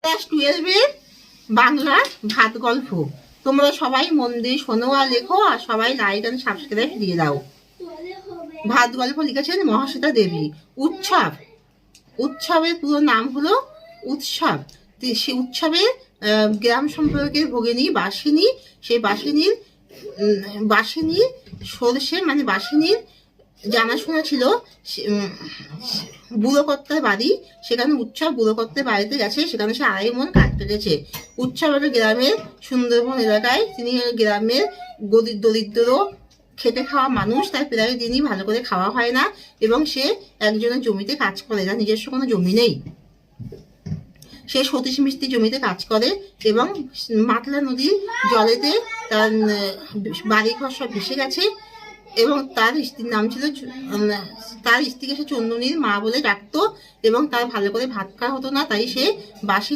Class 12-এর বাংলার ভাত গল্প। তোমরা সবাই মন দিয়ে শোনো আর লেখো, আর সবাই লাইক আর সাবস্ক্রাইব দিয়ে দাও। ভাত গল্প লিখেছেন মহাশ্বেতা দেবী। উৎসব, উৎসবের পুরো নাম হলো উৎসব। সে উৎসবের গ্রাম সম্পর্কের ভগিনী বাসিনী, সেই বাসিনীর সরষে মানে বাসিনীর জানাশোনা ছিল বুড়োকর্তার বাড়ি। সেখানে উৎসব বুড়োকর্তার বাড়িতে গেছে, সেখানে সে 2.5 মণ কাঠ পেতেছে। উৎসব একটা গ্রামের সুন্দরবন এলাকায়, তিনি গ্রামের দরিদ্র খেটে খাওয়া মানুষ, তার প্রায় দিনই ভালো করে খাওয়া হয় না, এবং সে একজনের জমিতে কাজ করে, না নিজস্ব কোনো জমি নেই। সে সতীশ মিস্ত্রি জমিতে কাজ করে এবং মাতলা নদীর জলেতে তার বাড়িঘর সব ভেসে গেছে, এবং তার স্ত্রীর নাম ছিল, তার স্ত্রীকে সে চন্দনীর মা বলে ডাকতো, এবং তার ভালো করে ভাত খাওয়া হতো না, তাই সে বাসিনী